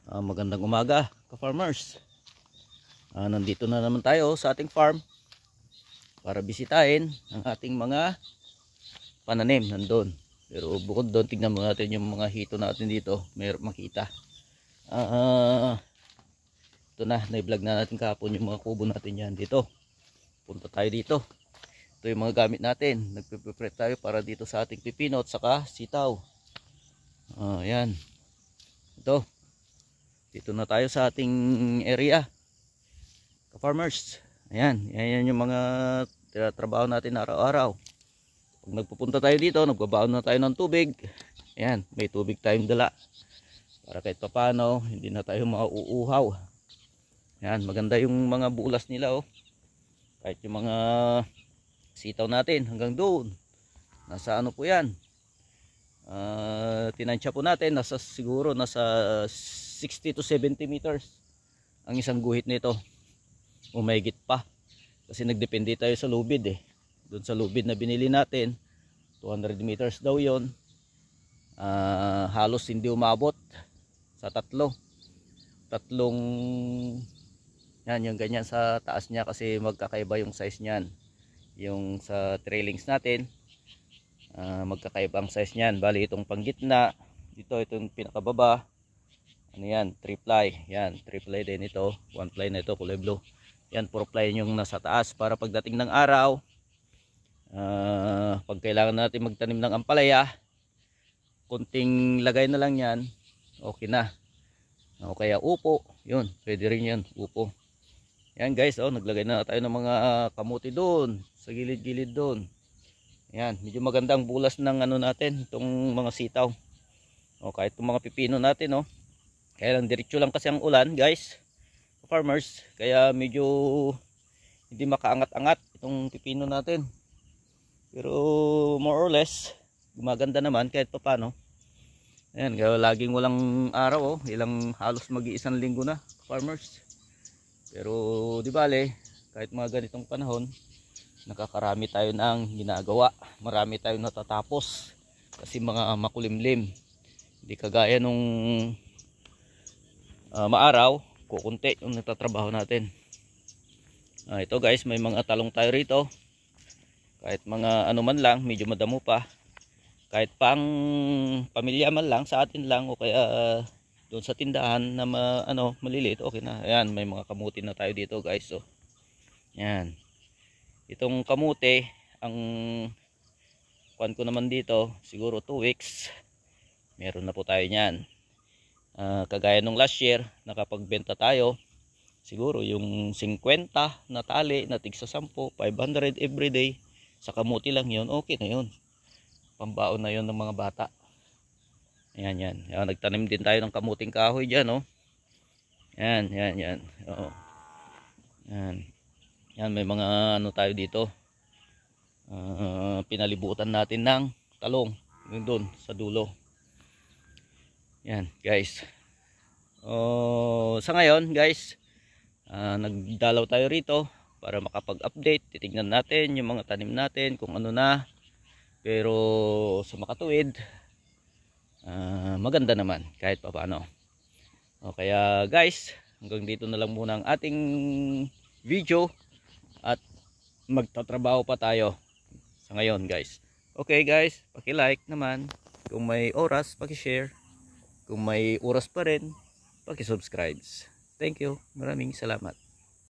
Magandang umaga ka-farmers. Nandito na naman tayo sa ating farm para bisitahin ang ating mga pananim nandun. Pero bukod doon, tignan mo natin yung mga hito natin dito. Mayroon makita. Ito na-vlog na natin kahapon yung mga kubo natin yan dito. Punta tayo dito. Ito yung mga gamit natin. Nagpe-prep tayo para dito sa ating pipino at saka sitaw. Yan. Ito. Dito na tayo sa ating area ka-farmers. Ayan, yan yung mga trabaho natin araw-araw. Pag nagpupunta tayo dito, nagbabaon na tayo ng tubig. Ayan, may tubig tayong dala para kahit papano hindi na tayo mauuhaw. Ayan, maganda yung mga bulas nila oh. Kahit yung mga sitaw natin hanggang doon. Nasa ano po yan? Tinansya po natin, siguro nasa 60 to 70 meters ang isang guhit nito. O mahigit pa. Kasi nagdepende tayo sa lubid eh. Doon sa lubid na binili natin, 200 meters daw yon. Halos hindi umabot sa tatlong yan, yung ganyan sa taas niya kasi magkakaiba yung size niyan. Yung sa trailings natin, magkakaiba ang size niyan. Bali itong panggitna, itong pinakababa, ano yan, 3 ply. Yan, 3 ply din ito. 1 ply na ito, kulay blue. Yan, 4 ply yung nasa taas para pagdating ng araw, pag kailangan natin magtanim ng ampalaya, kunting lagay na lang yan, okay na. O kaya upo, yun, pwede rin yan, upo. Yan guys, naglagay na tayo ng mga kamuti doon, sa gilid-gilid doon. Yan, medyo magandang bulas ng ano natin, itong mga sitaw. Kahit itong mga pipino natin, kaya lang diretso lang kasi ang ulan guys, farmers, kaya medyo hindi makaangat-angat itong pipino natin. Pero more or less gumaganda naman kahit paano. Ayan, kaya laging walang araw halos mag-iisang linggo na farmers. Pero di bale, kahit mga ganitong panahon, nakakarami tayo ng ginagawa. Marami tayong natatapos kasi mga makulimlim. Hindi kagaya nung maaraw, kukunti yung natatrabaho natin. Ito guys, may mga talong tayo rito. Kahit mga ano man lang, medyo madamo pa. Kahit pang pamilya man lang, sa atin lang o kaya doon sa tindahan na maliliit, okay na. Ayan, may mga kamuti na tayo dito guys. Yan. Itong kamuti, ang kuwan ko naman dito, siguro 2 weeks. Meron na po tayo niyan. Kagaya nung last year, nakapagbenta tayo siguro yung 50 na tali na tigsa 10, 500 everyday sa kamuti lang yun, okay na yun, pambaon na yun ng mga bata. Yan, nagtanim din tayo ng kamuting kahoy dyan yan. Yan, may mga ano tayo dito, pinalibutan natin ng talong yung doon sa dulo. Yan guys. Sa ngayon guys, nagdalaw tayo rito para makapag-update. Titignan natin yung mga tanim natin kung ano na. Pero sa makatuwid, maganda naman kahit pa paano. Kaya guys, hanggang dito na lang muna ang ating video at magtatrabaho pa tayo sa ngayon guys. Okay guys, paki-like naman. Kung may oras, paki-share. Kung may oras pa rin, paki-subscribe. Thank you. Maraming salamat.